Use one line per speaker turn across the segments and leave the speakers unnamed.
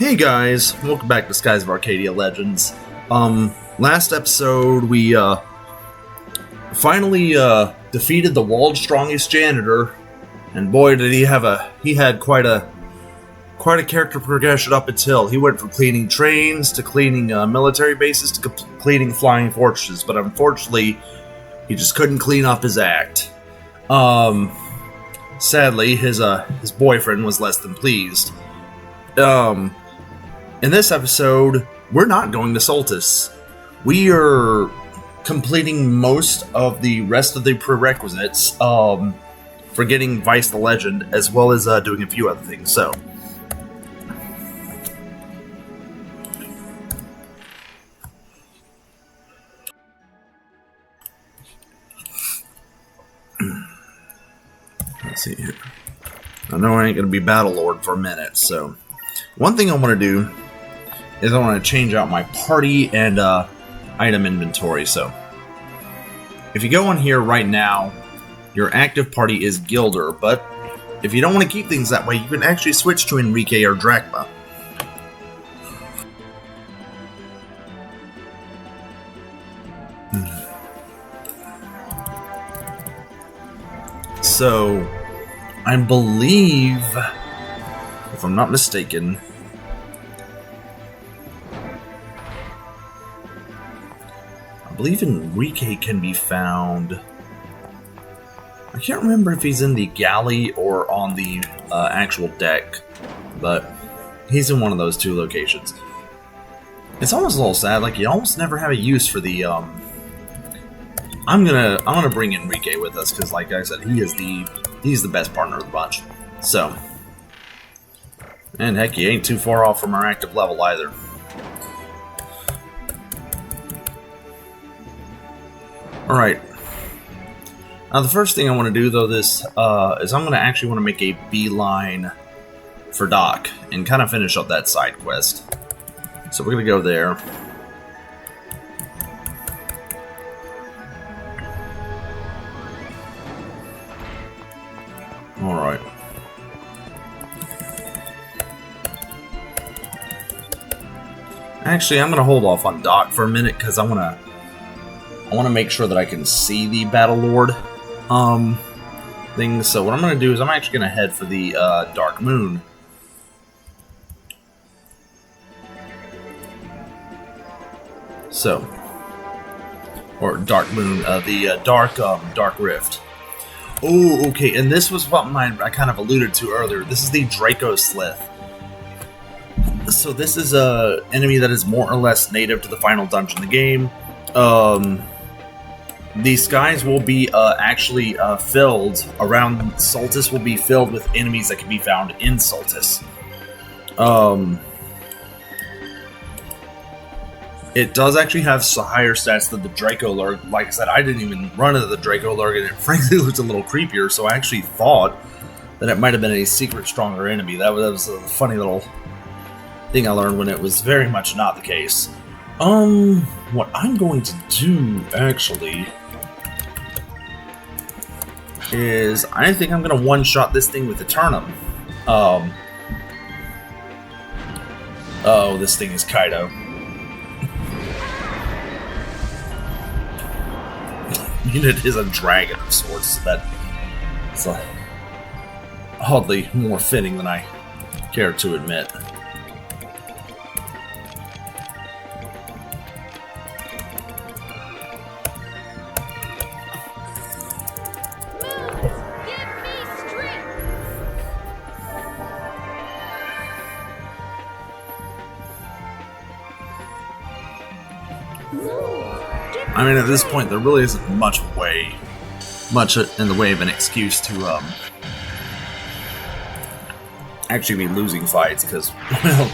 Hey guys, welcome back to Skies of Arcadia Legends. Last episode we finally defeated the world's strongest janitor, and boy did he had quite a character progression up its hill. He went from cleaning trains to cleaning military bases to cleaning flying fortresses, but unfortunately he just couldn't clean up his act. Sadly, his boyfriend was less than pleased. In this episode, we're not going to Soltis. We are completing most of the rest of the prerequisites for getting Vice the Legend, as well as doing a few other things. So, let's see here. I know I ain't going to be Battle Lord for a minute, so one thing I want to do is I want to change out my party and item inventory. So if you go on here right now, your active party is Gilder, but if you don't want to keep things that way, you can actually switch to Enrique or Drachma. So I believe, if I'm not mistaken, I believe Enrique can be found. I can't remember if he's in the galley or on the actual deck, but he's in one of those two locations. It's almost a little sad. Like, you almost never have a use for the. I'm gonna bring Enrique with us because, like I said, he's the best partner of the bunch. So, and heck, he ain't too far off from our active level either. Alright. Now the first thing I want to do, though, is I'm going to actually want to make a beeline for Doc and kind of finish up that side quest. So we're going to go there. Alright. Actually, I'm going to hold off on Doc for a minute because I want to make sure that I can see the Battle Lord thing. So what I'm going to do is I'm actually going to head for the Dark Moon. So, or Dark Moon, the Dark Rift. Oh, okay, and this was what I kind of alluded to earlier. This is the Draco Slith. So this is a enemy that is more or less native to the final dungeon of the game. The skies will be actually filled around Soltis, will be filled with enemies that can be found in Soltis. It does actually have higher stats than the Draco Lurg. Like I said, I didn't even run into the Draco Lurg, and it frankly looked a little creepier, so I actually thought that it might have been a secret stronger enemy. That was a funny little thing I learned when it was very much not the case. What I'm going to do, actually, is I think I'm going to one-shot this thing with Eternum. Oh, this thing is Kaido. It is a dragon of sorts, so that's oddly more fitting than I care to admit. I mean, at this point, there really isn't much in the way of an excuse to actually be losing fights, because, well,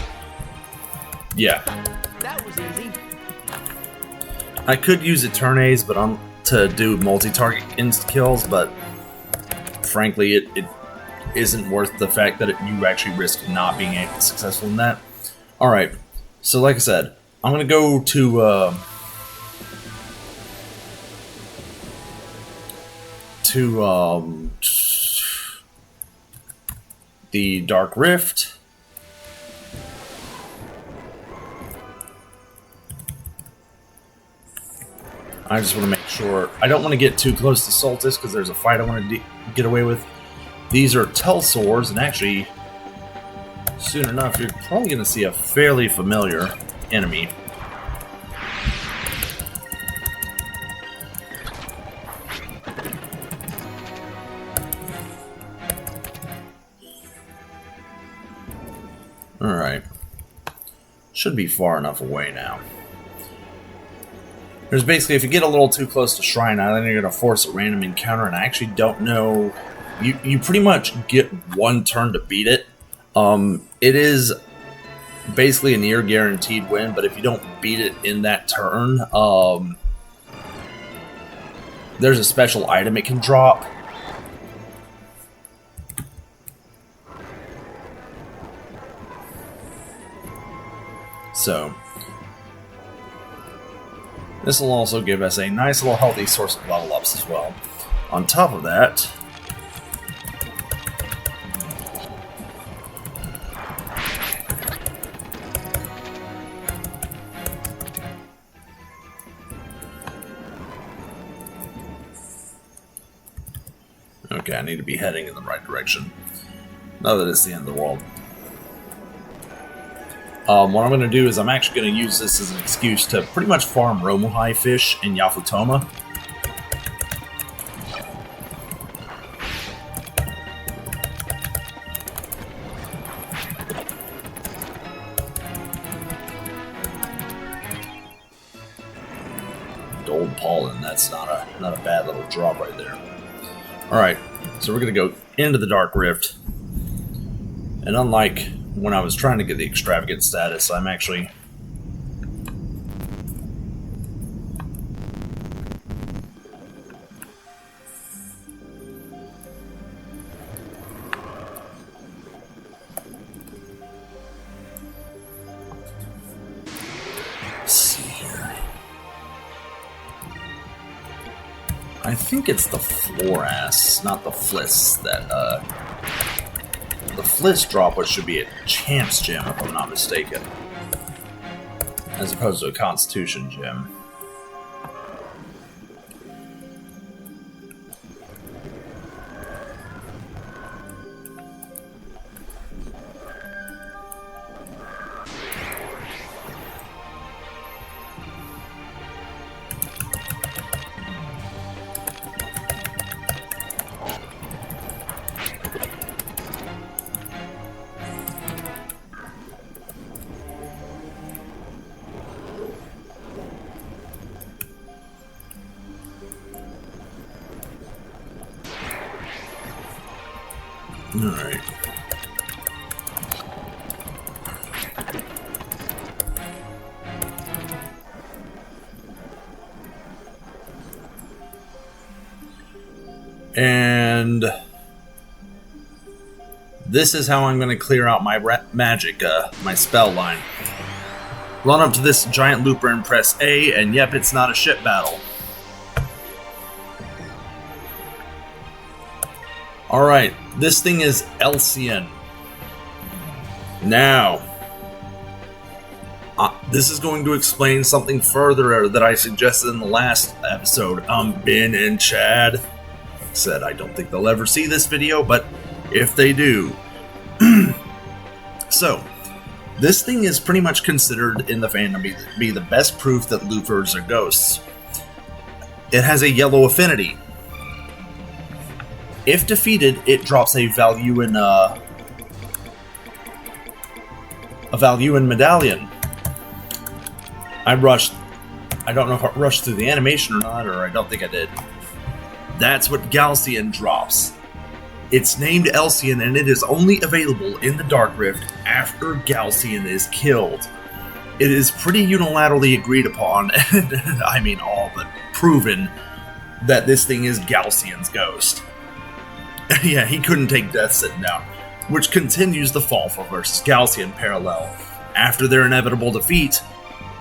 yeah.
That was easy.
I could use Eternaze, but to do multi-target insta kills, but frankly, it isn't worth the fact that you actually risk not being successful in that. All right, so like I said, I'm gonna go to the Dark Rift, I just want to make sure. I don't want to get too close to Soltis because there's a fight I want to get away with. These are Telsaurs, and actually, soon enough, you're probably going to see a fairly familiar enemy. Alright. Should be far enough away now. There's basically, if you get a little too close to Shrine Island, you're going to force a random encounter, and I actually don't know. You pretty much get one turn to beat it. It is basically a near guaranteed win, but if you don't beat it in that turn, there's a special item it can drop. So, this will also give us a nice little healthy source of level ups as well. On top of that, okay, I need to be heading in the right direction. Not that it's the end of the world. What I'm going to do is I'm actually going to use this as an excuse to pretty much farm Romuhai fish in Yafutoma. Gold pollen, that's not a bad little drop right there. Alright, so we're going to go into the Dark Rift. And unlike when I was trying to get the extravagant status, I'm actually let's see here. I think it's the Florass, not the Fliss that the Fliss drop, which should be a Chance gem, if I'm not mistaken, as opposed to a Constitution gem. Alright. And this is how I'm going to clear out my magic, my spell line. Run up to this giant looper and press A, and yep, it's not a ship battle. Alright, this thing is Elcian. Now, this is going to explain something further that I suggested in the last episode. Ben and Chad said I don't think they'll ever see this video, but if they do. So, this thing is pretty much considered in the fandom to be the best proof that loopers are ghosts. It has a yellow affinity. If defeated, it drops a value in medallion. I don't know if I rushed through the animation or not, or I don't think I did. That's what Galcian drops. It's named Elcian, and it is only available in the Dark Rift after Galcian is killed. It is pretty unilaterally agreed upon, and I mean all but proven, that this thing is Galcian's ghost. Yeah, he couldn't take death sitting down, which continues the Falfa versus Galcian parallel. After their inevitable defeat,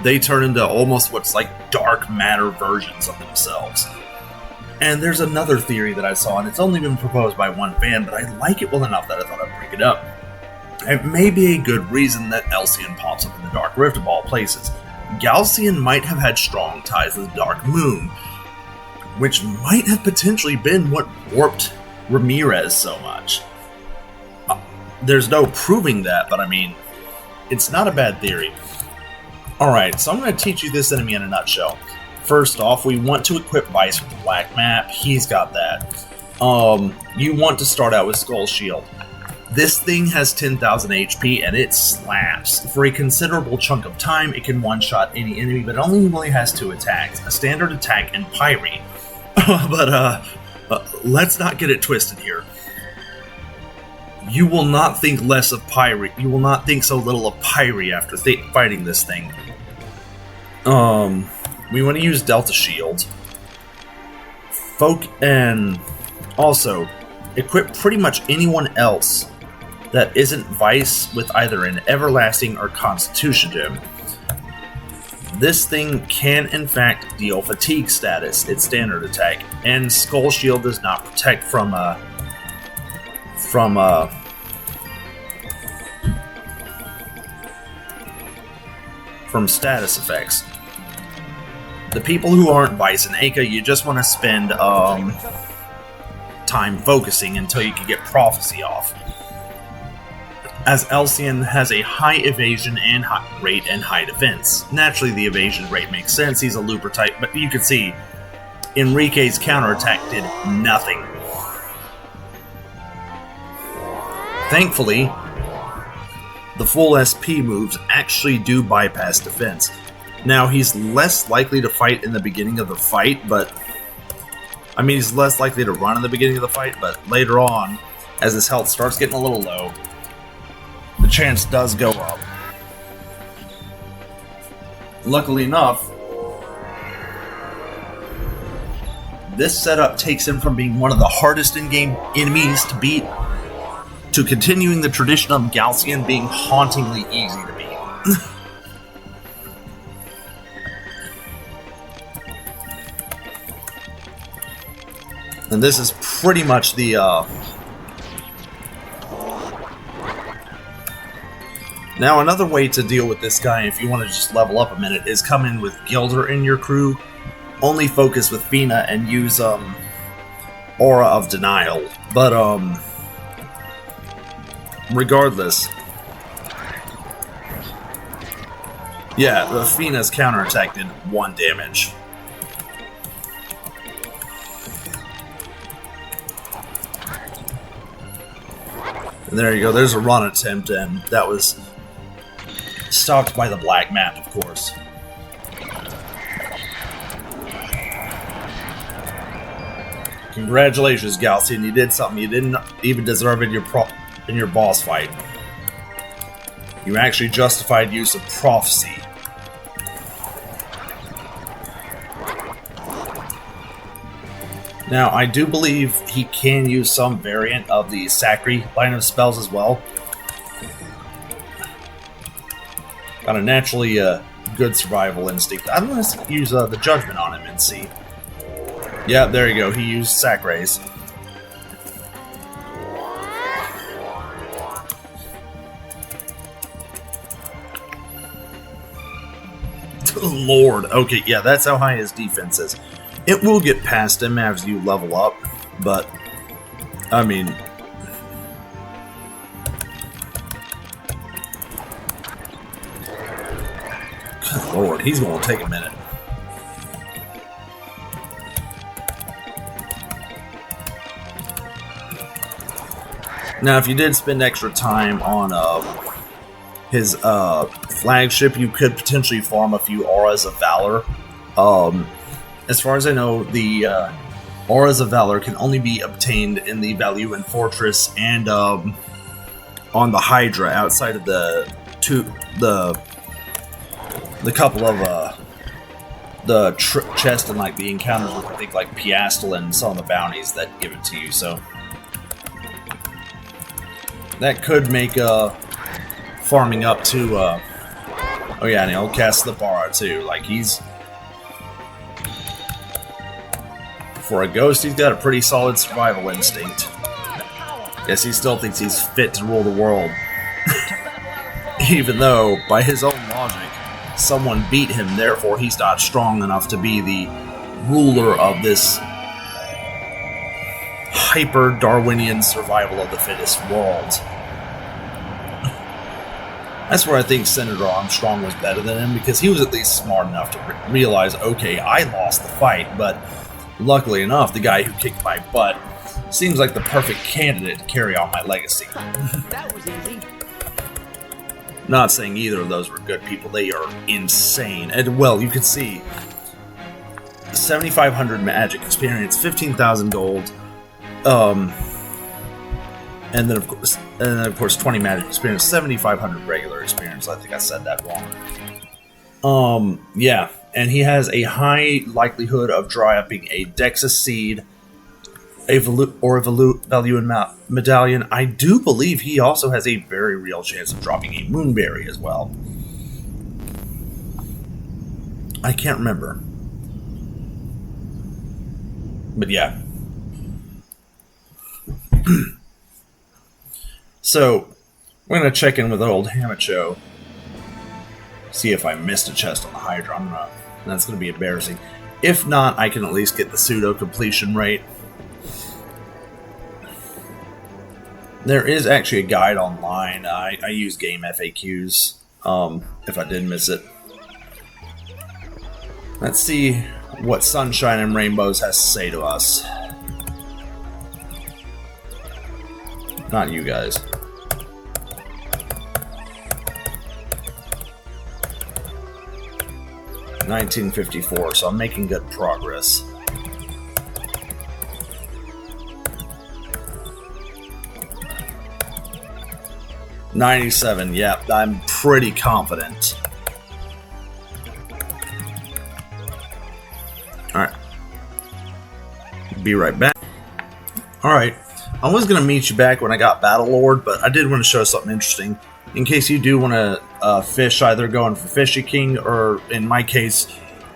they turn into almost what's like dark matter versions of themselves. And there's another theory that I saw, and it's only been proposed by one fan, but I like it well enough that I thought I'd bring it up. It may be a good reason that Elcian pops up in the Dark Rift of all places. Galcian might have had strong ties with Dark Moon, which might have potentially been what warped Ramirez so much. There's no proving that, but I mean, it's not a bad theory. Alright, so I'm going to teach you this enemy in a nutshell. First off, we want to equip Vice with the black map. He's got that. You want to start out with Skull Shield. This thing has 10,000 HP and it slaps. For a considerable chunk of time, it can one-shot any enemy, but it only really has 2 attacks, a standard attack and Pyre. But let's not get it twisted here. You will not think less of Pyre. You will not think so little of Pyre after fighting this thing. We want to use Delta Shield. And also equip pretty much anyone else that isn't Vice with either an Everlasting or Constitution Gem. This thing can in fact deal Fatigue status, its standard attack, and Skull Shield does not protect from status effects. The people who aren't Vice and Aka, you just want to spend time focusing until you can get Prophecy off. As Alcyon has a high evasion and rate and high defense. Naturally, the evasion rate makes sense. He's a looper type, but you can see Enrique's counterattack did nothing. Thankfully, the full SP moves actually do bypass defense. Now, he's less likely to fight in the beginning of the fight, but... I mean, he's less likely to run in the beginning of the fight, but later on, as his health starts getting a little low, the chance does go up. Luckily enough, this setup takes him from being one of the hardest in-game enemies to beat to continuing the tradition of Galcian being hauntingly easy to beat. And this is pretty much the Now, another way to deal with this guy, if you want to just level up a minute, is come in with Gilder in your crew, only focus with Fina, and use Aura of Denial. But regardless, yeah, the Fina's counterattack did 1 damage. And there you go, there's a run attempt, and that was stopped by the black map, of course. Congratulations, Galcian, you did something you didn't even deserve in your boss fight. You actually justified use of Prophecy. Now, I do believe he can use some variant of the Sacri line of spells as well. Got a naturally good survival instinct. I'm going to use the Judgment on him and see. Yeah, there you go. He used Sacrays. Lord. Okay, yeah, that's how high his defense is. It will get past him as you level up, but, I mean... Good Lord, he's going to take a minute. Now, if you did spend extra time on his flagship, you could potentially farm a few Auras of Valor. As far as I know, the Auras of Valor can only be obtained in the Valuan Fortress and on the Hydra, outside of the couple of the chest and like the encounters with, I think, like Piastol and some of the bounties that give it to you. So that could make farming up to oh yeah, and he'll cast the Bara too. Like, he's, for a ghost, he's got a pretty solid survival instinct. Guess he still thinks he's fit to rule the world. Even though, by his own logic, someone beat him, therefore he's not strong enough to be the ruler of this hyper-Darwinian survival of the fittest world. That's where I think Senator Armstrong was better than him, because he was at least smart enough to realize, okay, I lost the fight, but luckily enough, the guy who kicked my butt seems like the perfect candidate to carry on my legacy.
That was easy.
Not saying either of those were good people. They are insane. And, well, you can see 7,500 magic experience, 15,000 gold, and then of course 20 magic experience, 7,500 regular experience. I think I said that wrong. Yeah, and he has a high likelihood of dry upping a Dexus seed, a value medallion. I do believe he also has a very real chance of dropping a moonberry as well. I can't remember, but yeah. So, we're going to check in with old Hamacho. See if I missed a chest on the Hydra. That's going to be embarrassing. If not, I can at least get the pseudo completion rate. There is actually a guide online. I use game FAQs if I did miss it. Let's see what Sunshine and Rainbows has to say to us. Not you guys. $19.54, so I'm making good progress. $97, yep, I'm pretty confident. Alright. Be right back. Alright. I was going to meet you back when I got Battle Lord, but I did want to show something interesting. In case you do want to fish, either going for Fishy King, or in my case,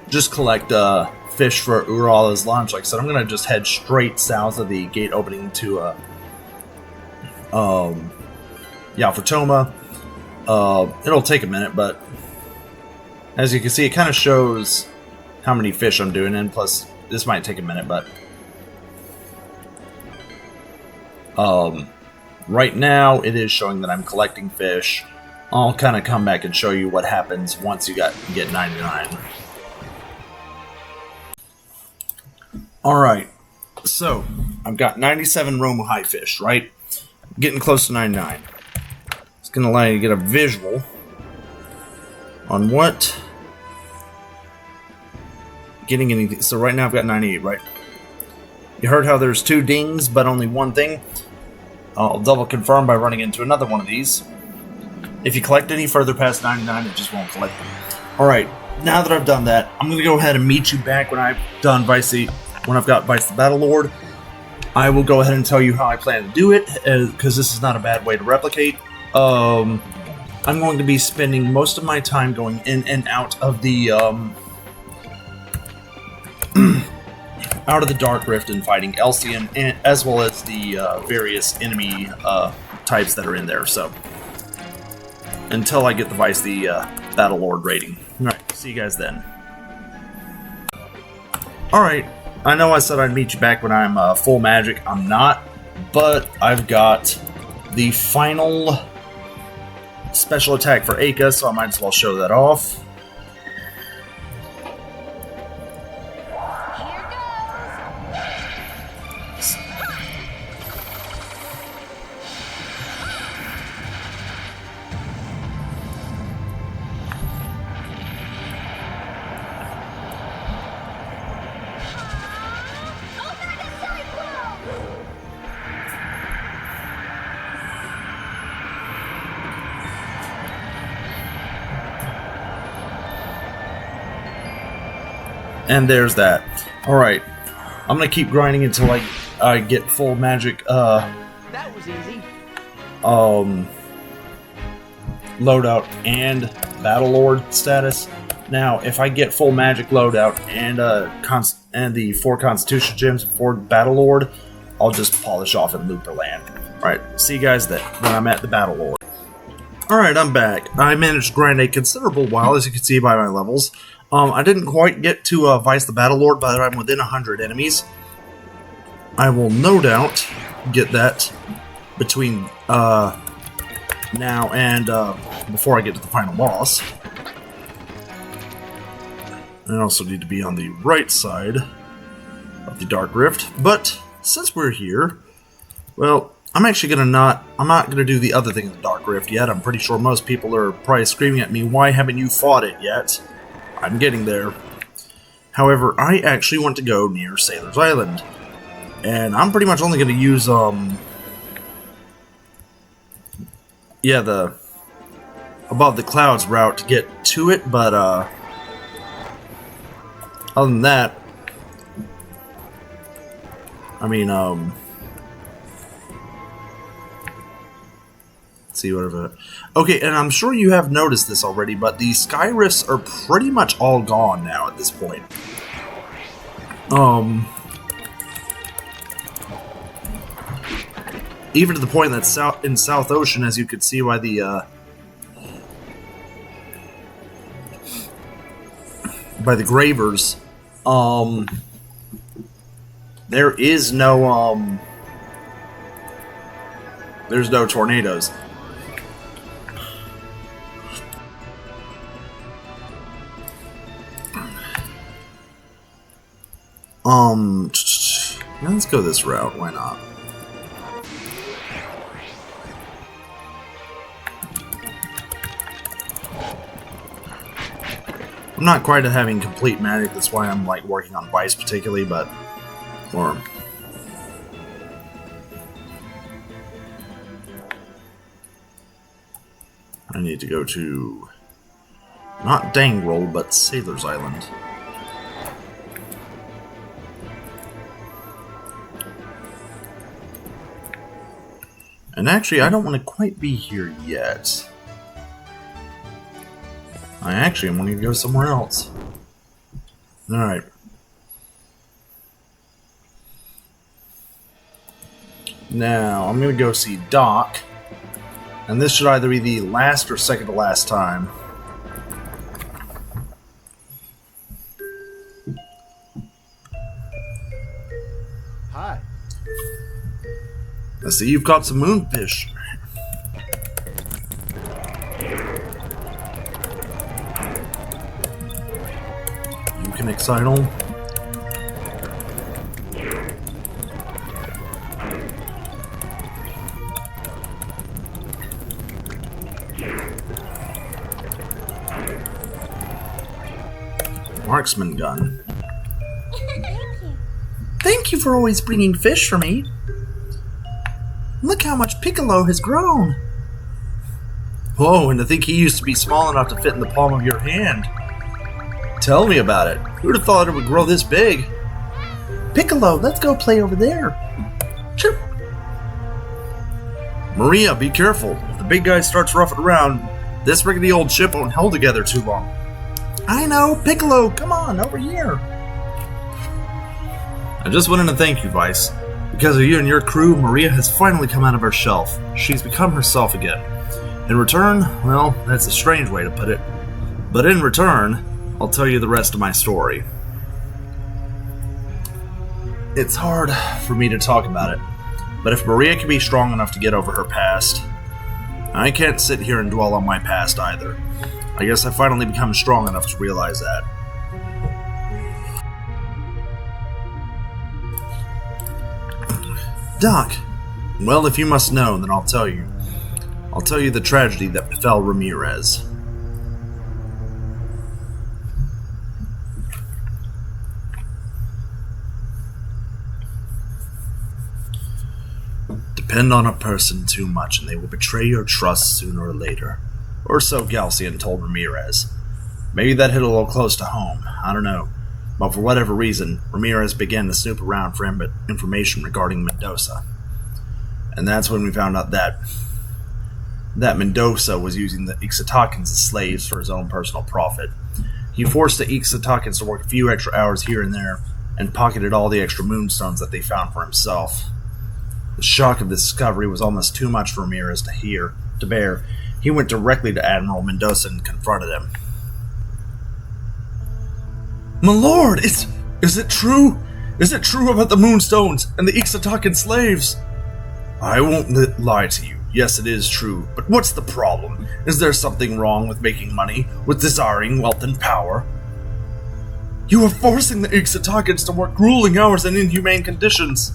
just collect fish for Urala's lunch. Like I said, I'm going to just head straight south of the gate opening to Yalfatoma. It'll take a minute, but as you can see, it kind of shows how many fish I'm doing, and plus, this might take a minute, but right now, it is showing that I'm collecting fish. I'll kind of come back and show you what happens once you get 99. Alright, so, I've got 97 Romu High fish, right? Getting close to 99. It's going to allow you to get a visual on what... Getting anything. So right now I've got 98, right? You heard how there's 2 dings, but only 1 thing? I'll double confirm by running into another one of these. If you collect any further past 99, it just won't collect them. Alright, now that I've done that, I'm going to go ahead and meet you back when I've done when I've got Vice the Battle Lord. I will go ahead and tell you how I plan to do it, because this is not a bad way to replicate. I'm going to be spending most of my time going in and out of the, out of the Dark Rift and fighting Elcian, as well as the various enemy types that are in there. So, until I get the Vice the Battle Lord rating. Alright, see you guys then. Alright, I know I said I'd meet you back when I'm full magic. I'm not, but I've got the final special attack for Aka, so I might as well show that off. And there's that. Alright. I'm gonna keep grinding until I get full magic,
That was easy.
Loadout and Battle Lord status. Now, if I get full magic loadout and the 4 Constitution gems for Battle Lord, I'll just polish off in Looperland. Alright, see you guys then when I'm at the Battle Lord. Alright, I'm back. I managed to grind a considerable while, as you can see by my levels. I didn't quite get to Vice the Battle Lord, but I'm within 100 enemies. I will no doubt get that between now and before I get to the final boss. I also need to be on the right side of the Dark Rift, but since we're here, well, I'm not gonna do the other thing in the Dark Rift yet. I'm pretty sure most people are probably screaming at me, why haven't you fought it yet? I'm getting there. However, I actually want to go near Sailor's Island. And I'm pretty much only gonna use, yeah, the Above the Clouds route to get to it, but, other than that, I mean, let's see whatever. Okay, and I'm sure you have noticed this already, but the sky rifts are pretty much all gone now at this point. Even to the point that in South Ocean, as you could see by the gravers, there is no there's no tornadoes. Let's go this route, why not? I'm not quite at having complete magic, that's why I'm like working on Vice particularly, but I need to go to not Dangrel, but Sailor's Island. And actually, I don't want to quite be here yet. I actually am wanting to go somewhere else. Alright. Now, I'm going to go see Doc. And this should either be the last or second to last time.
Hi.
I see you've caught some moonfish. You can excitable. Marksman gun.
Thank you.
Thank you for always bringing fish for me. Look how much Piccolo has grown. Whoa, and to think he used to be small enough to fit in the palm of your hand. Tell me about it. Who'd have thought it would grow this big? Piccolo, let's go play over there. Chirp. Maria, be careful. If the big guy starts roughing around, this rickety old ship won't hold together too long. I know, Piccolo, come on, over here. I just wanted to thank you, Vice. Because of you and your crew, Maria has finally come out of her shelf. She's become herself again. In return, well, that's a strange way to put it. But in return, I'll tell you the rest of my story. It's hard for me to talk about it, but if Maria can be strong enough to get over her past, I can't sit here and dwell on my past either. I guess I finally become strong enough to realize that. Doc, well, if you must know, then I'll tell you. I'll tell you the tragedy that befell Ramirez. Depend on a person too much and they will betray your trust sooner or later. Or so Galcian told Ramirez. Maybe that hit a little close to home, I don't know. But for whatever reason, Ramirez began to snoop around for information regarding Mendoza. And that's when we found out that Mendoza was using the Ixatakans as slaves for his own personal profit. He forced the Ixatakans to work a few extra hours here and there, and pocketed all the extra moonstones that they found for himself. The shock of this discovery was almost too much for Ramirez to bear. he went directly to Admiral Mendoza and confronted him. My lord, is it true? Is it true about the Moonstones and the Ixatakan slaves? I won't lie to you. Yes, it is true, but what's the problem? Is there something wrong with making money, with desiring wealth and power? You are forcing the Ixatakans to work grueling hours in inhumane conditions.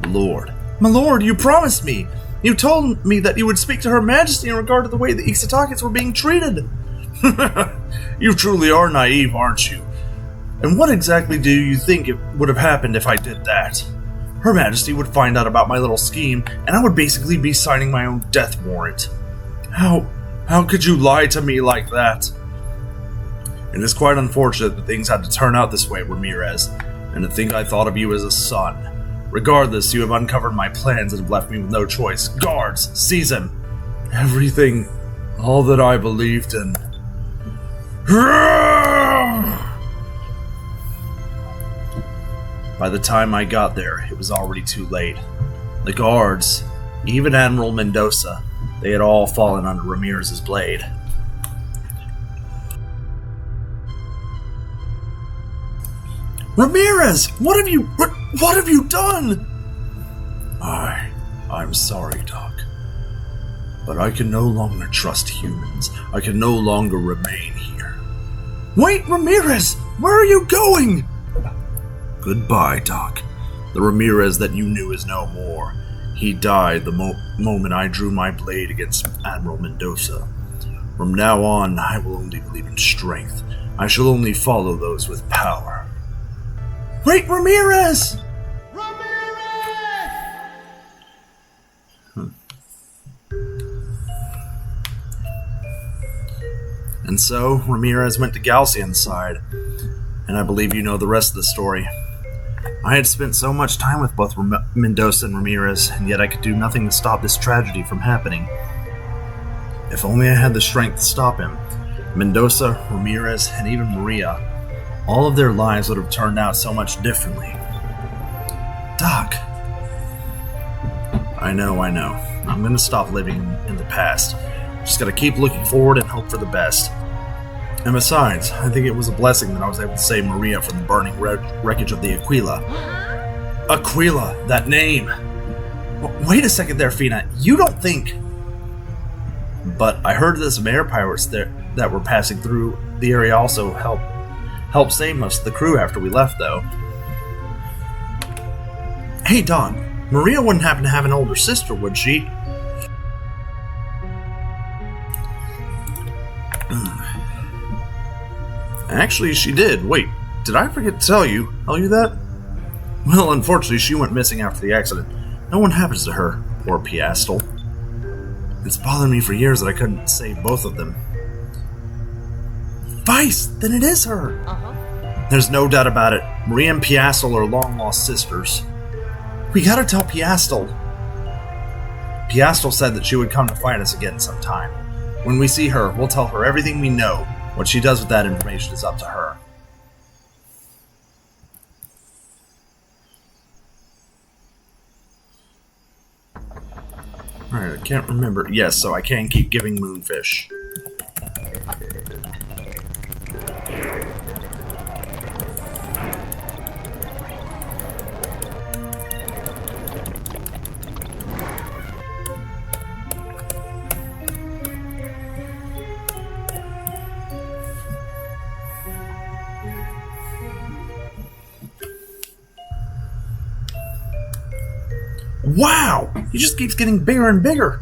My lord, you promised me. You told me that you would speak to Her Majesty in regard to the way the Ixatakans were being treated. You truly are naive, aren't you? And what exactly do you think it would have happened if I did that? Her Majesty would find out about my little scheme, and I would basically be signing my own death warrant. How could you lie to me like that? It is quite unfortunate that things had to turn out this way, Ramirez, and to think I thought of you as a son. Regardless, you have uncovered my plans and have left me with no choice. Guards, seize him! Everything, all that I believed in. By the time I got there, it was already too late. The guards, even Admiral Mendoza, they had all fallen under Ramirez's blade. Ramirez! What have you done? I'm sorry, Doc. But I can no longer trust humans. I can no longer remain here. Wait, Ramirez! Where are you going? Goodbye, Doc. The Ramirez that you knew is no more. He died the moment I drew my blade against Admiral Mendoza. From now on, I will only believe in strength. I shall only follow those with power. Wait, Ramirez! And so, Ramirez went to Galcian's side, and I believe you know the rest of the story. I had spent so much time with both Mendoza and Ramirez, and yet I could do nothing to stop this tragedy from happening. If only I had the strength to stop him, Mendoza, Ramirez, and even Maria, all of their lives would have turned out so much differently. Doc. I know. I'm gonna stop living in the past. Just gotta keep looking forward and hope for the best. And besides, I think it was a blessing that I was able to save Maria from the burning wreckage of the Aquila. Aquila, that name! Wait a second there, Fina. You don't think... But I heard that some air pirates that were passing through the area also helped save most of the crew after we left, though. Hey, Don, Maria wouldn't happen to have an older sister, would she? Actually, she did. Wait, did I forget to tell you that? Well, unfortunately, she went missing after the accident. No one happens to her. Poor Piastol. It's bothered me for years that I couldn't save both of them. Vice! Then it is her! There's no doubt about it. Maria and Piastol are long-lost sisters. We gotta tell Piastol. Piastol said that she would come to find us again sometime. When we see her, we'll tell her everything we know. What she does with that information is up to her. Alright, I can't remember. Yes, so I can keep giving moonfish. Wow! He just keeps getting bigger and bigger.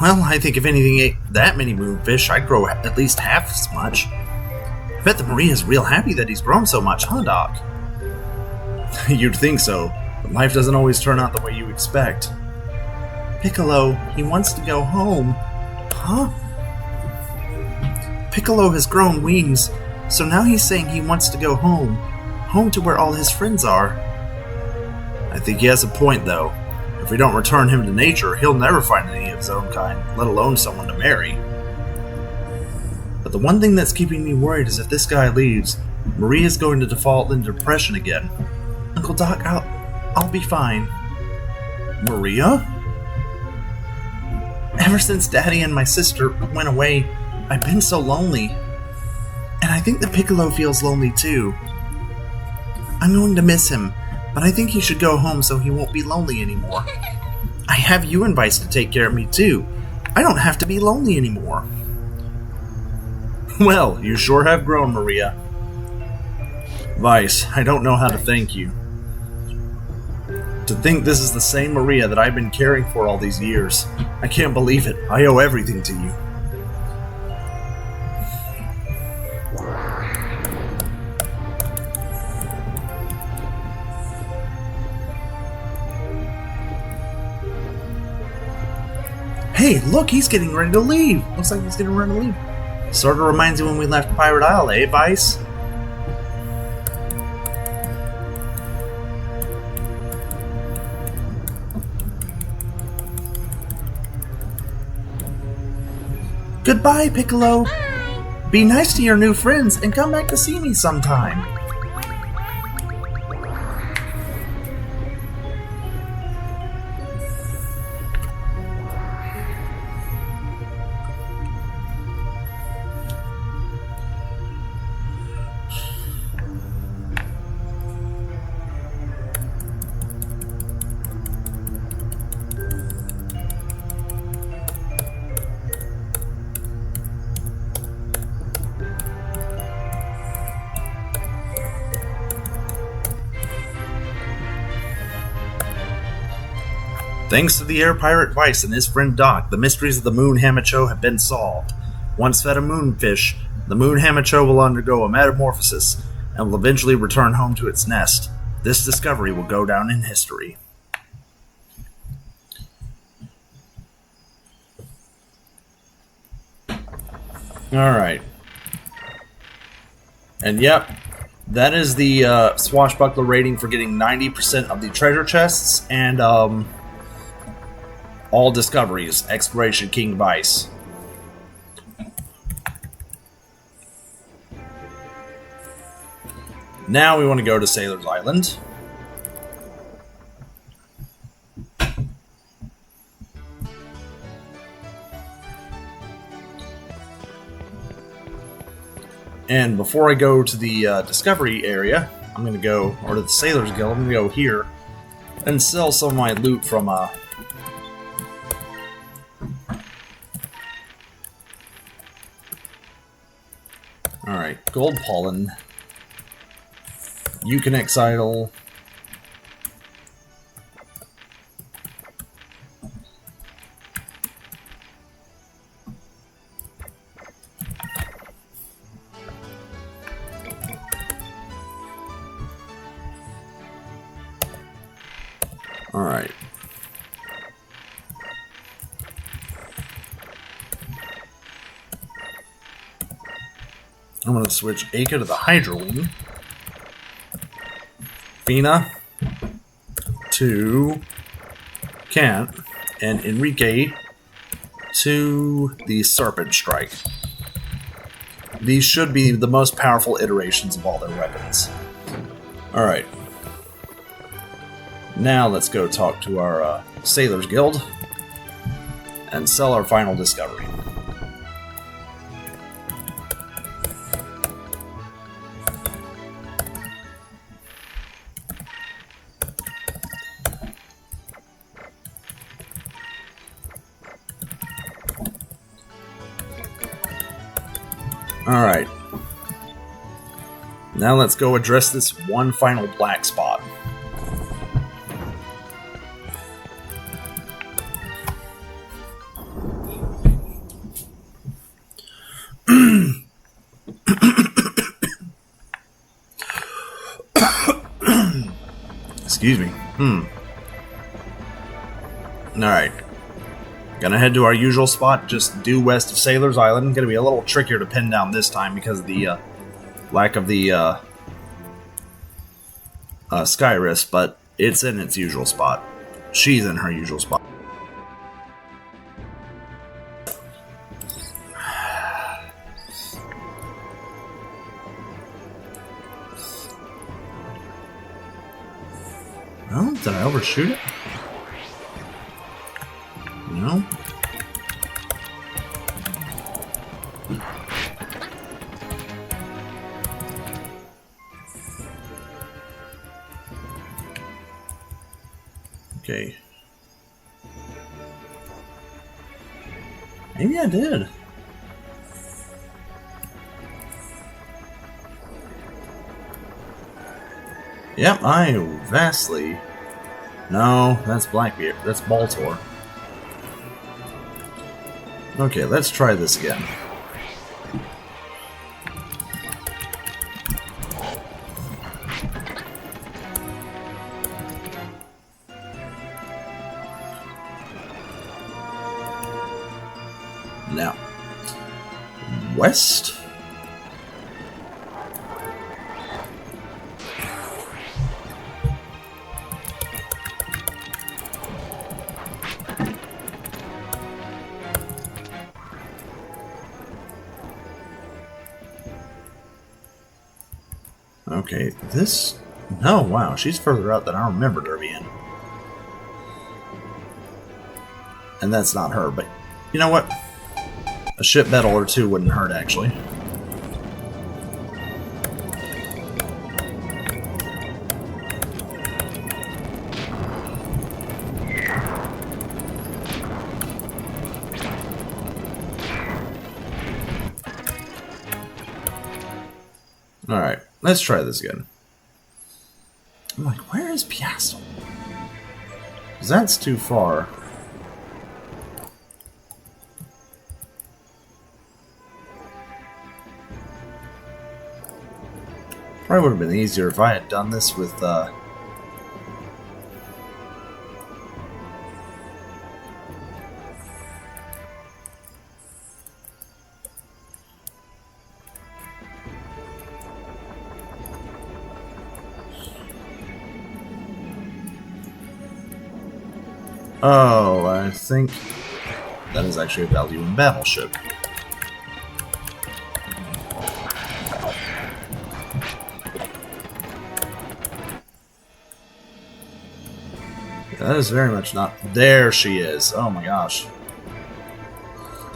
Well, I think if anything ate that many moonfish, I'd grow at least half as much. I bet that Maria's real happy that he's grown so much, huh, Doc? You'd think so, but life doesn't always turn out the way you expect. Piccolo, he wants to go home. Huh? Piccolo has grown wings, so now he's saying he wants to go home. Home to where all his friends are. I think he has a point, though. If we don't return him to nature, he'll never find any of his own kind, let alone someone to marry. But the one thing that's keeping me worried is if this guy leaves, Maria's going to default into depression again. Uncle Doc, I'll be fine. Maria? Ever since Daddy and my sister went away, I've been so lonely. And I think the Piccolo feels lonely too. I'm going to miss him, but I think he should go home so he won't be lonely anymore. I have you and Vice to take care of me too. I don't have to be lonely anymore. Well, you sure have grown, Maria. Vice, I don't know how to thank you. To think this is the same Maria that I've been caring for all these years. I can't believe it. I owe everything to you. Hey, look, he's getting ready to leave. Looks like he's getting ready to leave. Sort of reminds you when we left Pirate Isle, eh, Vice? Goodbye, Piccolo.
Bye.
Be nice to your new friends and come back to see me sometime. Thanks to the air pirate Vice and his friend Doc, the mysteries of the Moon Hamacho have been solved. Once fed a moonfish, the Moon Hamacho will undergo a metamorphosis and will eventually return home to its nest. This discovery will go down in history. Alright. And yep, that is the swashbuckler rating for getting 90% of the treasure chests and all discoveries, Exploration King Vice. Now we want to go to Sailor's Island. And before I go to the discovery area, I'm going to go, or to the Sailor's Guild, I'm going to go here and sell some of my loot from Alright, gold pollen. Uconnect idol. Alright. I'm going to switch Aka to the Hydroline. Fina to Kant. And Enrique to the Serpent Strike. These should be the most powerful iterations of all their weapons. Alright. Now let's go talk to our Sailors Guild and sell our final discovery. Alright. Now let's go address this one final black spot. Excuse me. Alright. Gonna head to our usual spot, just due west of Sailor's Island. Gonna be a little trickier to pin down this time because of the lack of the Skyrist, but it's in its usual spot. She's in her usual spot. Oh, did I overshoot it? No. Okay. Maybe I did. Yep, I vastly... No, that's Blackbeard. That's Baltor. Okay, let's try this again. Now, west. Okay, this... No, wow, she's further out than I remembered her being. And that's not her, but you know what? A ship battle or two wouldn't hurt, actually. Alright, let's try this again. I'm like, where is Piastol? Because that's too far. Probably would have been easier if I had done this with, Oh, I think that is actually a value in battleship. That is very much not... There she is. Oh my gosh.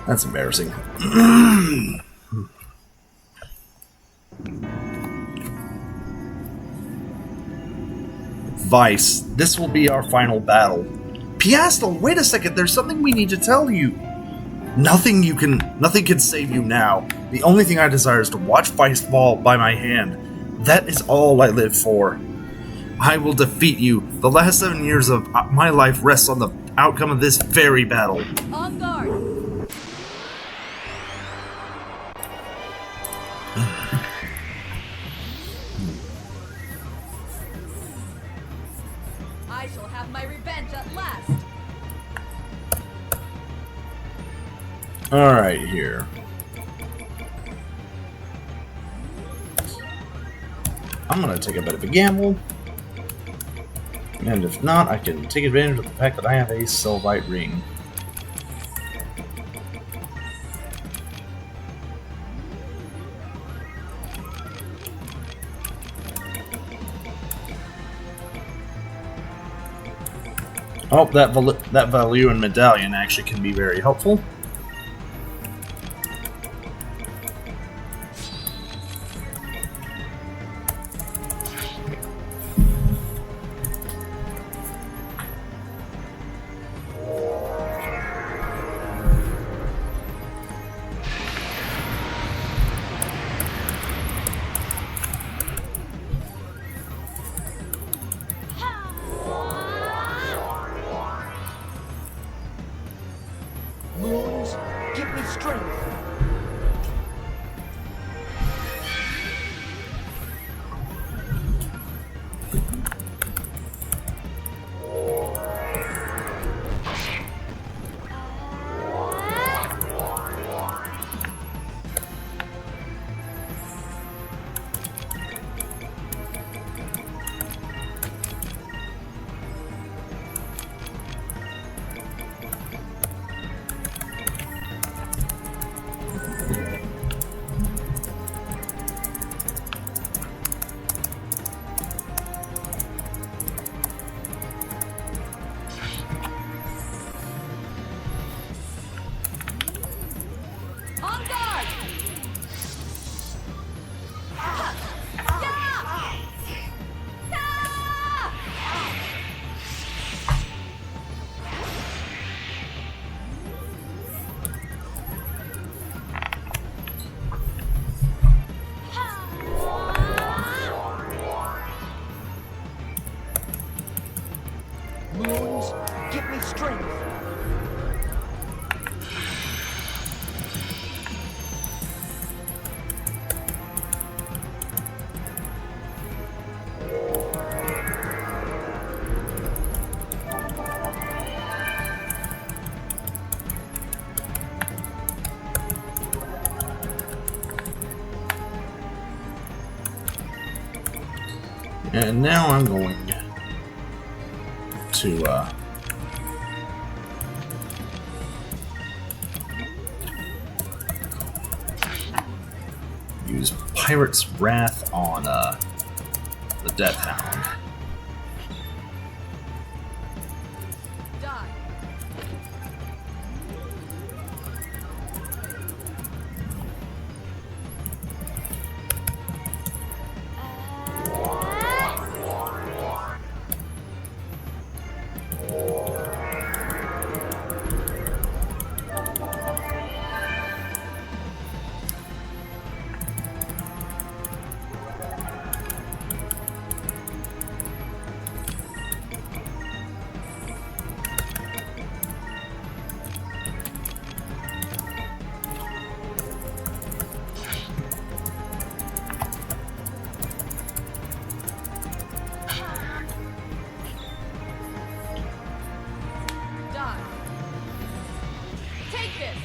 That's embarrassing. Vice, this will be our final battle. Piastol, wait a second, there's something we need to tell you. Nothing can save you now. The only thing I desire is to watch Vice fall by my hand. That is all I live for. I will defeat you. The last 7 years of my life rests on the outcome of this very battle.
On guard. I shall have my revenge at last.
Alright, here. I'm gonna take a bit of a gamble. And if not, I can take advantage of the fact that I have a Sylvite ring. Oh, that Valuan medallion actually can be very helpful.
Moons, give me strength.
And now I'm going to use Pirate's Wrath on the Death Hound.
Die. Die. Take this.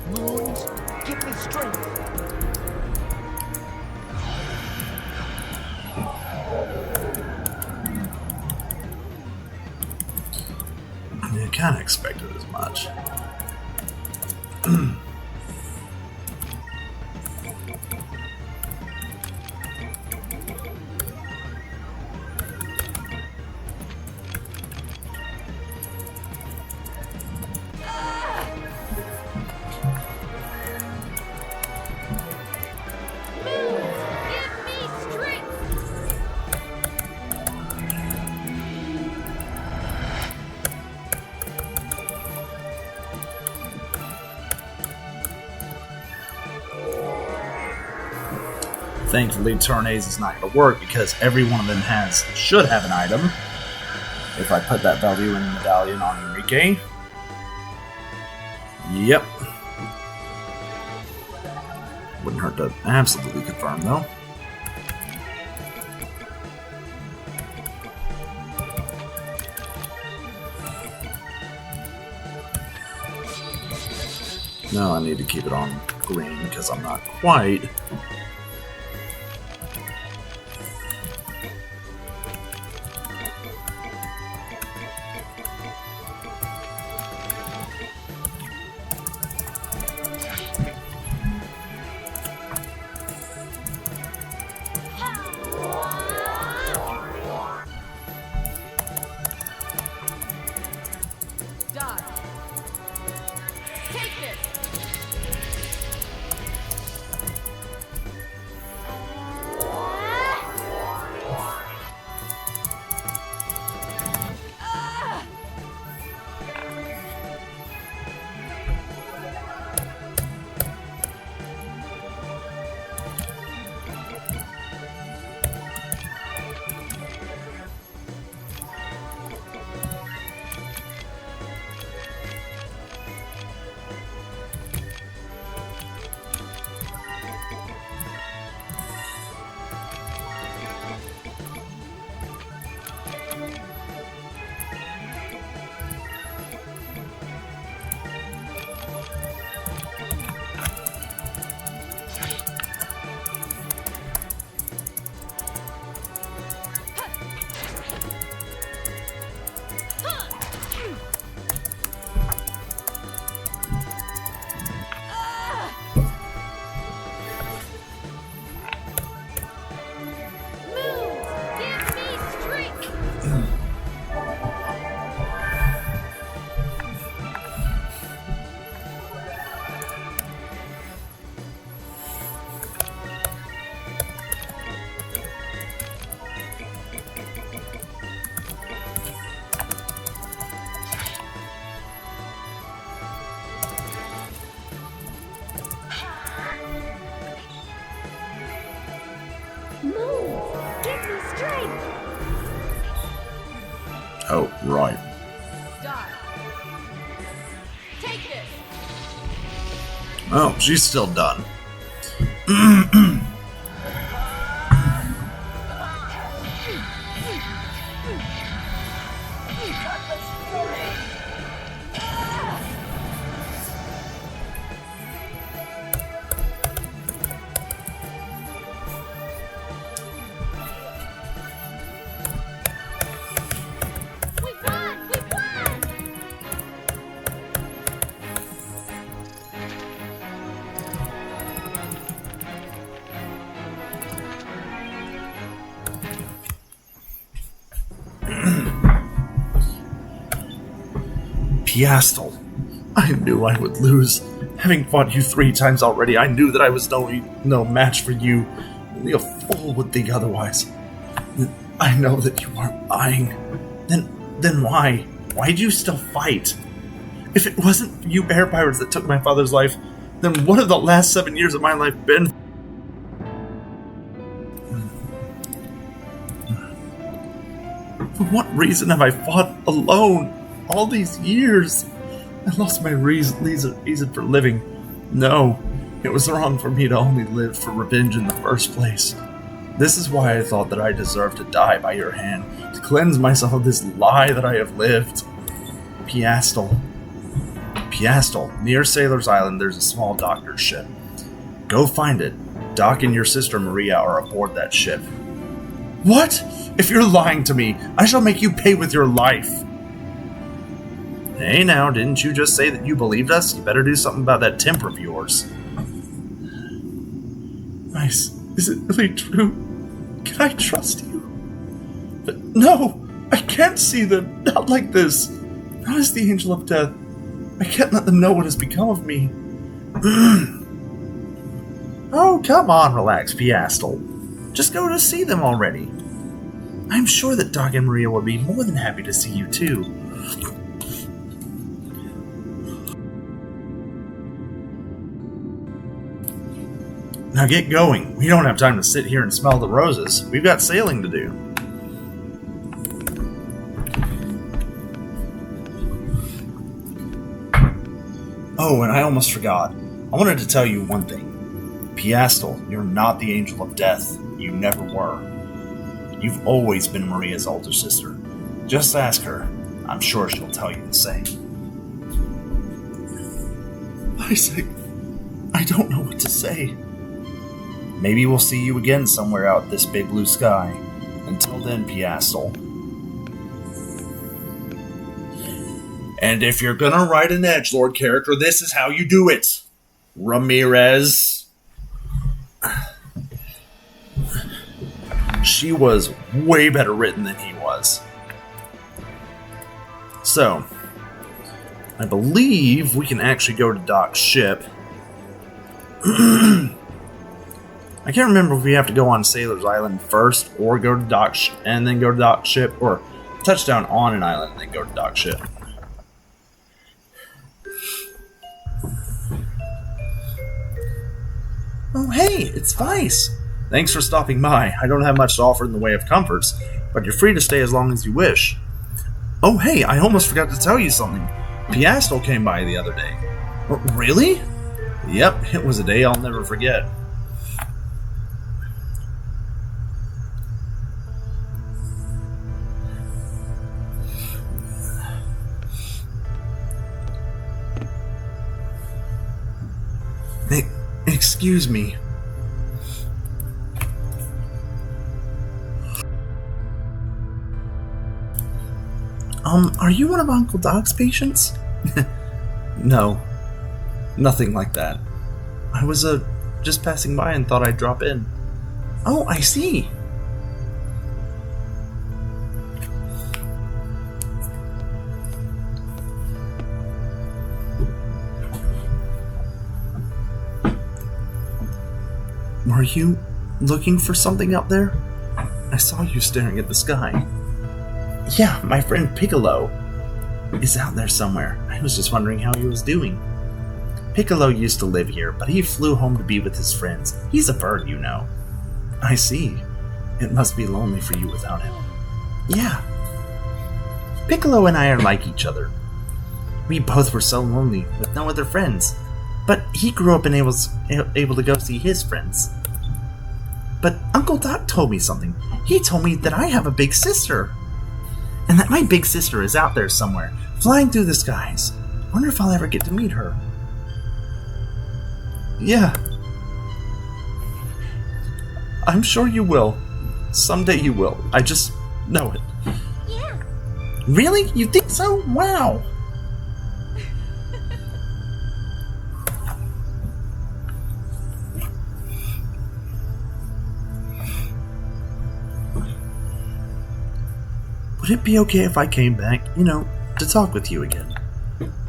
Moons, give me strength.
I kind of expected as much.
Give me strength.
Thankfully, turn A's is not going to work because every one of them should have an item. If I put that value in the medallion on Enrique. Yep. Wouldn't hurt to absolutely confirm, though. No, I need to keep it on green because I'm not quite.
Die. Take this.
strength!
Oh, right.
Die. Take this.
Oh, she's still done.
We won! We won!
Piastol. I knew I would lose. Having fought you 3 times already, I knew that I was no match for you. Only a fool would think otherwise. I know that you aren't lying. Then why? Why did you still fight? If it wasn't you air pirates that took my father's life, then what have the last 7 years of my life been? For what reason have I fought alone all these years? I lost my reason for living. No, it was wrong for me to only live for revenge in the first place. This is why I thought that I deserved to die by your hand, to cleanse myself of this lie that I have lived. Piastol. Piastol, near Sailor's Island, there's a small doctor's ship. Go find it. Doc and your sister Maria are aboard that ship. What? If you're lying to me, I shall make you pay with your life. Hey now, didn't you just say that you believed us? You better do something about that temper of yours. Nice. Is it really true? Can I trust you? But no! I can't see them! Not like this! Not as the Angel of Death. I can't let them know what has become of me. Oh, come on, relax, Piastol. Just go to see them already. I'm sure that Doc and Maria would be more than happy to see you too. Now get going. We don't have time to sit here and smell the roses. We've got sailing to do. Oh, and I almost forgot. I wanted to tell you one thing. Piastol, you're not the Angel of Death. You never were. You've always been Maria's older sister. Just ask her. I'm sure she'll tell you the same. Isaac, I don't know what to say. Maybe we'll see you again somewhere out this big blue sky. Until then, Piastol. And if you're gonna write an edgelord character, this is how you do it. Ramirez. She was way better written than he was. So, I believe we can actually go to Doc's ship. I can't remember if we have to go on Sailor's Island first, or go to Doc's and then go to Doc's ship, or touch down on an island and then go to Doc's ship. Oh hey, it's Vice! Thanks for stopping by. I don't have much to offer in the way of comforts, but you're free to stay as long as you wish. Oh hey, I almost forgot to tell you something. Piastol came by the other day. Really? Yep, it was a day I'll never forget. Excuse me. Are you one of Uncle Doc's patients? No, nothing like that. I was, just passing by and thought I'd drop in. Oh, I see. Were you looking for something out there? I saw you staring at the sky. Yeah, my friend Piccolo is out there somewhere. I was just wondering how he was doing. Piccolo used to live here, but he flew home to be with his friends. He's a bird, you know. I see. It must be lonely for you without him. Yeah. Piccolo and I are like each other. We both were so lonely with no other friends. But he grew up and was able to go see his friends. But Uncle Doc told me something. He told me that I have a big sister. And that my big sister is out there somewhere, flying through the skies. Wonder if I'll ever get to meet her. Yeah. I'm sure you will. Someday you will. I just know it.
Yeah.
Really? You think so? Wow. Would it be okay if I came back, to talk with you again?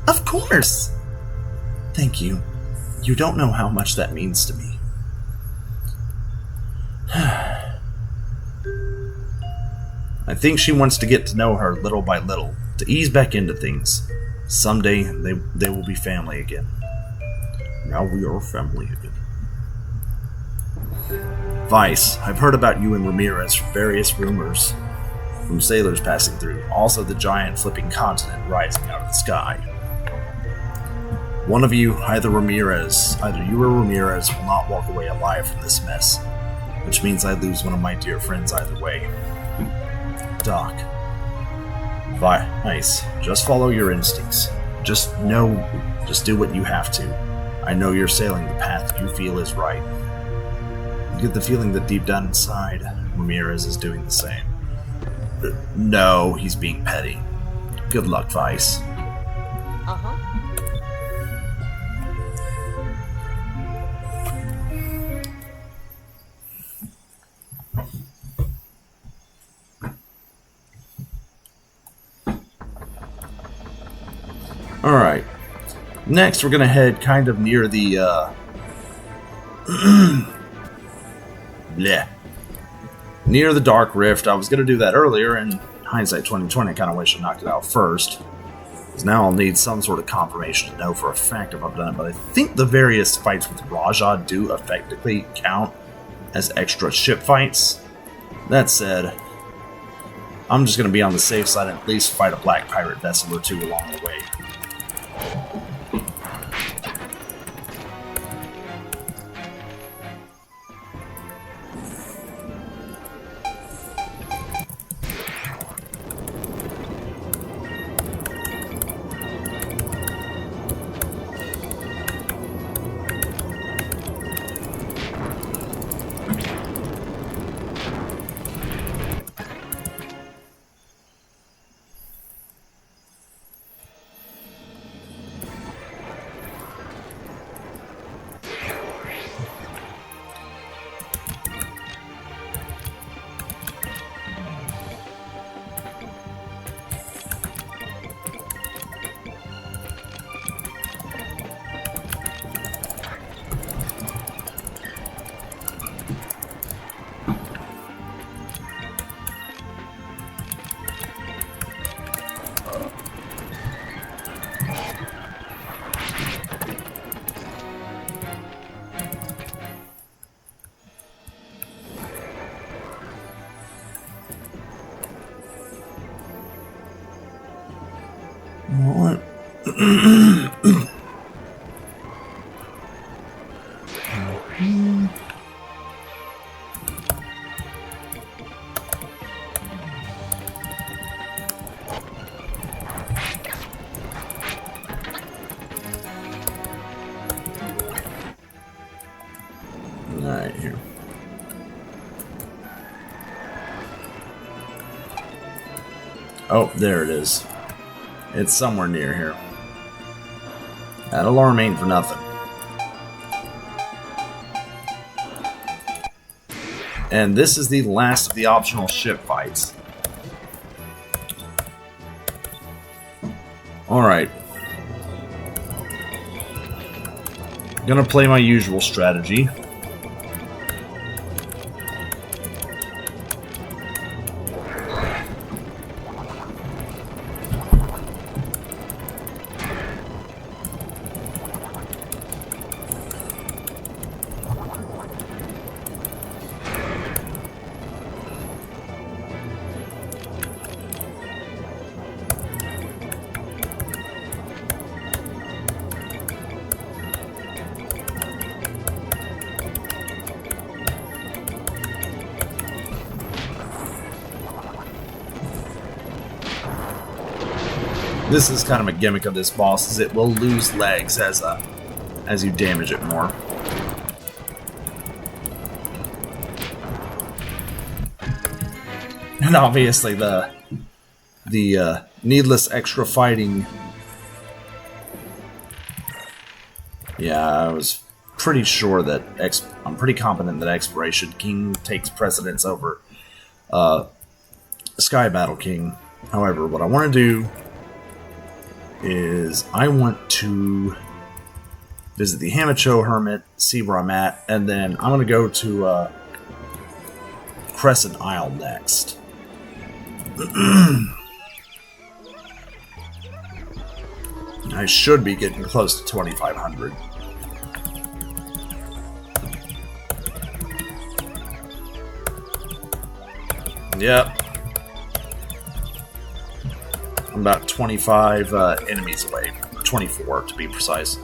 Of course! Thank you. You don't know how much that means to me. I think she wants to get to know her little by little, to ease back into things. Someday, they will be family again. Now we are family again. Vice, I've heard about you and Ramirez from various rumors. From sailors passing through, also the giant flipping continent rising out of the sky. One of you, either you or Ramirez, will not walk away alive from this mess, which means I lose one of my dear friends either way. Doc. Nice. Just follow your instincts. Just do what you have to. I know you're sailing the path you feel is right. You get the feeling that deep down inside, Ramirez is doing the same. No, he's being petty. Good luck, Vice.
Uh-huh.
Alright. Next, we're gonna head kind of near the, bleh. Near the Dark Rift. I was going to do that earlier, in hindsight 2020, I kind of wish I knocked it out first. Because now I'll need some sort of confirmation to know for a fact if I've done it, but I think the various fights with Raja do effectively count as extra ship fights. That said, I'm just going to be on the safe side and at least fight a black pirate vessel or two along the way. What? Alright, here. Oh, there it is. It's somewhere near here. That alarm ain't for nothing. And this is the last of the optional ship fights. Alright. Gonna play my usual strategy. This is kind of a gimmick of this boss, is it will lose legs as you damage it more. And obviously the needless extra fighting. Yeah, I was pretty sure that I'm pretty confident that Exploration King takes precedence over Sky Battle King. However, what I want to do is I want to visit the Hamacho Hermit, see where I'm at, and then I'm going to go to Crescent Isle next. I should be getting close to 2,500. Yep. I'm about 25 enemies away. 24 to be precise.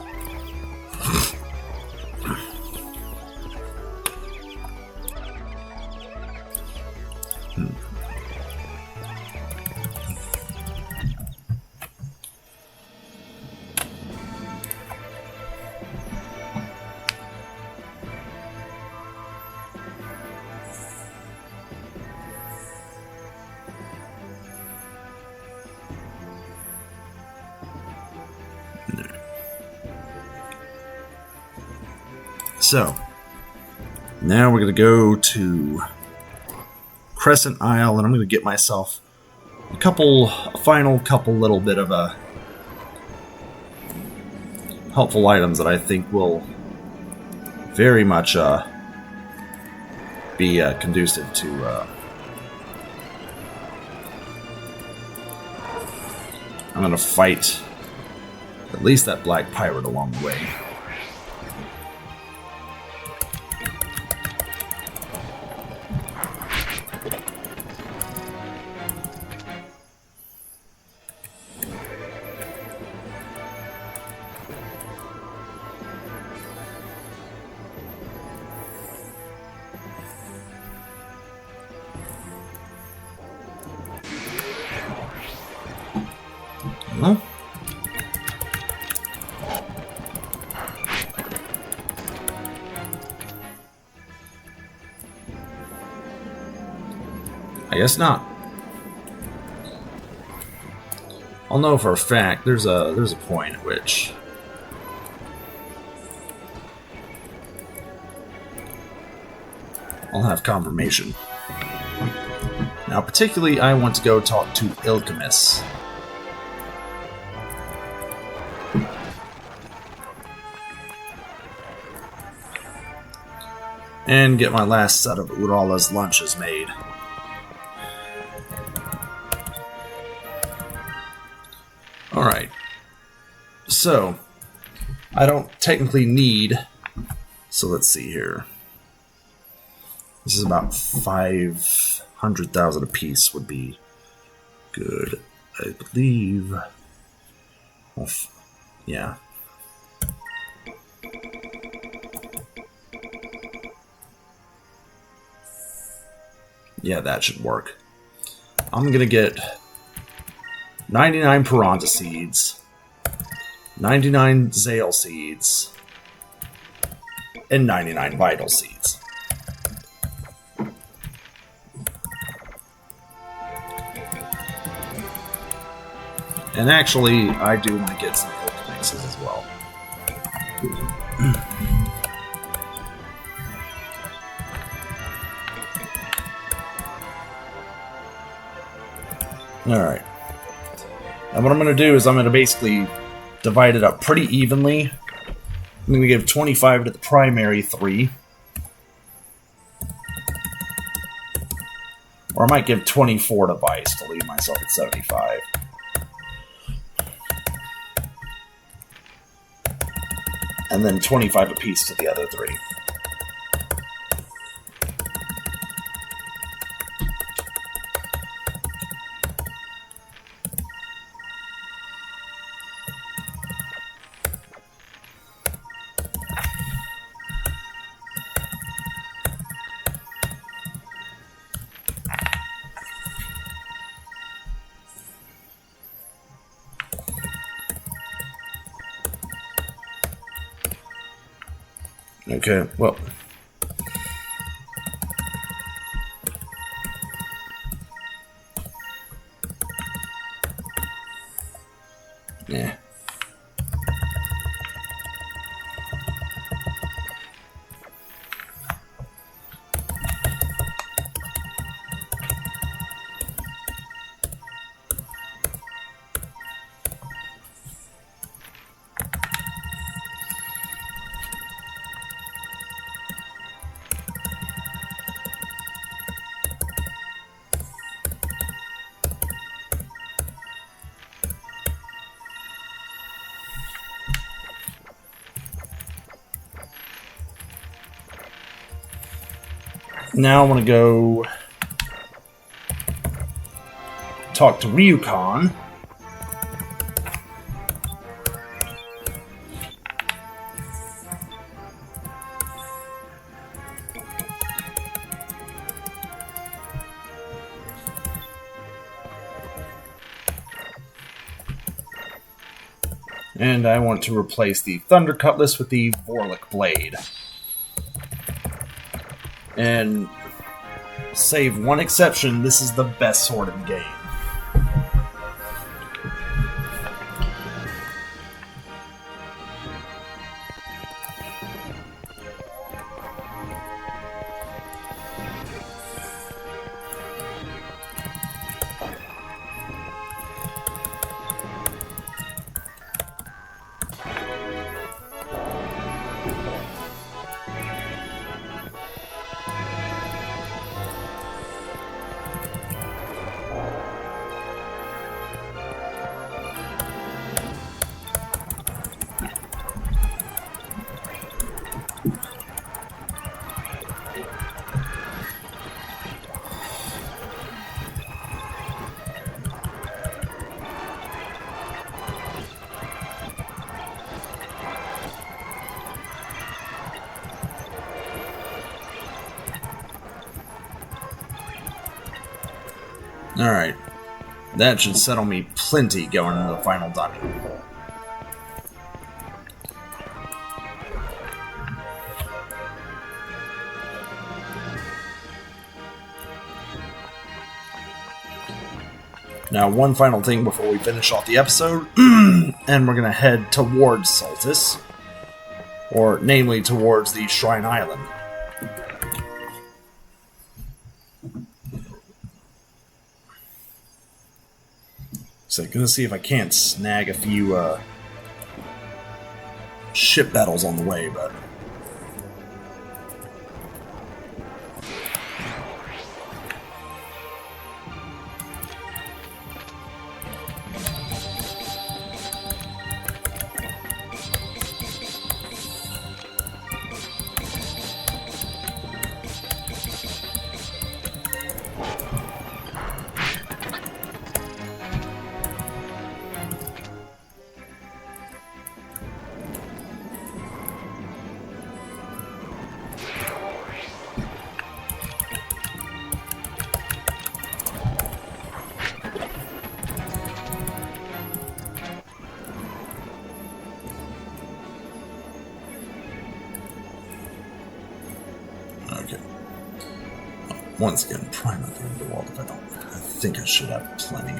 So, now we're going to go to Crescent Isle, and I'm going to get myself a final couple little bit of helpful items that I think will very much be conducive to. I'm going to fight at least that black pirate along the way. Well, I guess not. I'll know for a fact there's a point at which I'll have confirmation. Now, particularly, I want to go talk to Ilkamis. And get my last set of Urala's lunches made. Alright. So, I don't technically need... So let's see here. This is about 500,000 apiece would be good. I believe... Well, yeah. Yeah, that should work. I'm gonna get 99 Piranha seeds, 99 Zale seeds, and 99 Vital seeds. And actually, I do want to get some Ilk mixes as well. Alright. And what I'm going to do is I'm going to basically divide it up pretty evenly. I'm going to give 25 to the primary 3. Or I might give 24 to Vice to leave myself at 75. And then 25 apiece to the other 3. Okay, well. Yeah. Now I want to go talk to Ryukon. And I want to replace the Thunder Cutlass with the Vorlic Blade. And save one exception, this is the best sword in the game. Alright. That should settle me plenty going into the final dungeon. Now, one final thing before we finish off the episode, and we're going to head towards Soltis, or namely towards the Shrine Island. So I'm going to see if I can't snag a few ship battles on the way, but... Okay. Once again, try not to hit the wall if I don't. I think I should have plenty.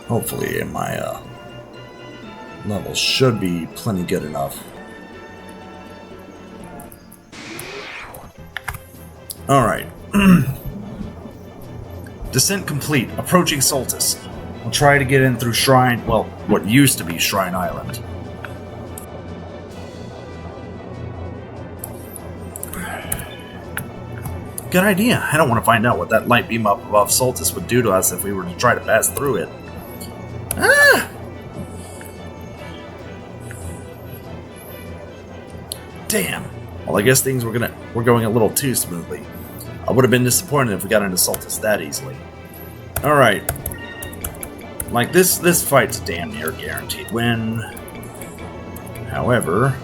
Hopefully my levels should be plenty good enough. Alright. Descent complete. Approaching Soltis. We'll try to get in through Shrine... well, what used to be Shrine Island. Good idea. I don't want to find out what that light beam up above Soltis would do to us if we were to try to pass through it. Ah! Damn. Well, I guess things were going a little too smoothly. I would have been disappointed if we got into Soltis that easily. Alright. Like, this fight's damn near guaranteed win. However...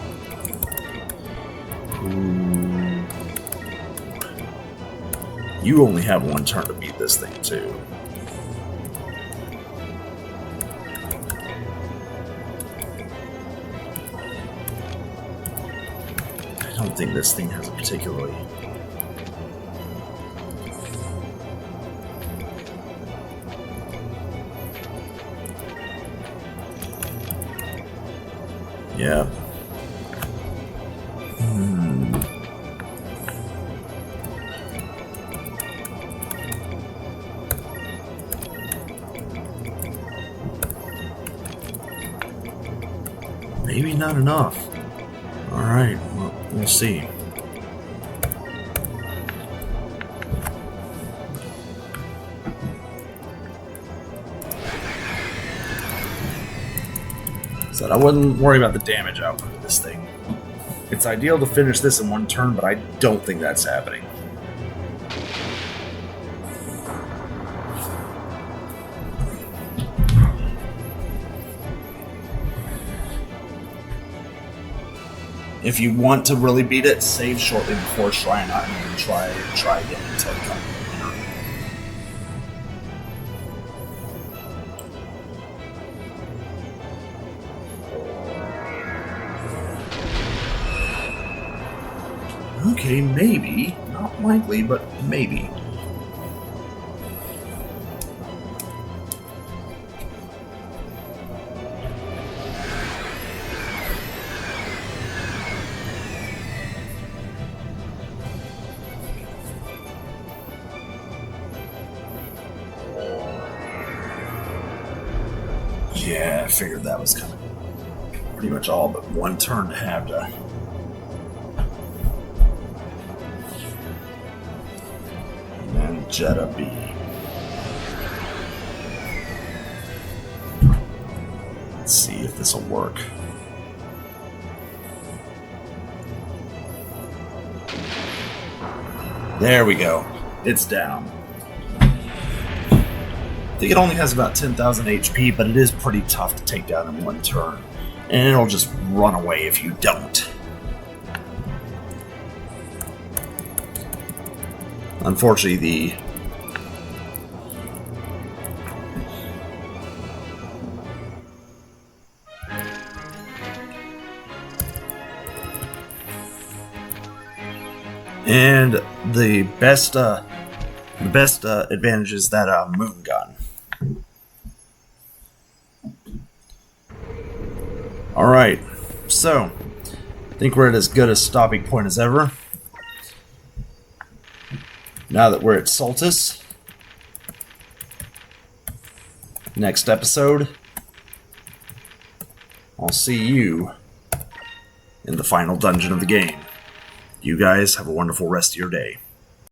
you only have one turn to beat this thing, too. I don't think this thing has a particularly... yeah. Maybe not enough. Alright, well, we'll see. Said I wouldn't worry about the damage output of this thing. It's ideal to finish this in one turn, but I don't think that's happening. If you want to really beat it, save shortly before trying out and try again until you come. Okay, maybe. Not likely, but maybe. Yeah, I figured that was coming. Pretty much all but one turn to have to. And Jetta B. Let's see if this will work. There we go. It's down. I think it only has about 10,000 HP, but it is pretty tough to take down in one turn. And it'll just run away if you don't. Unfortunately, the... and the best advantage is that moon gun. Alright, so I think we're at as good a stopping point as ever. Now that we're at Soltis, next episode, I'll see you in the final dungeon of the game. You guys have a wonderful rest of your day.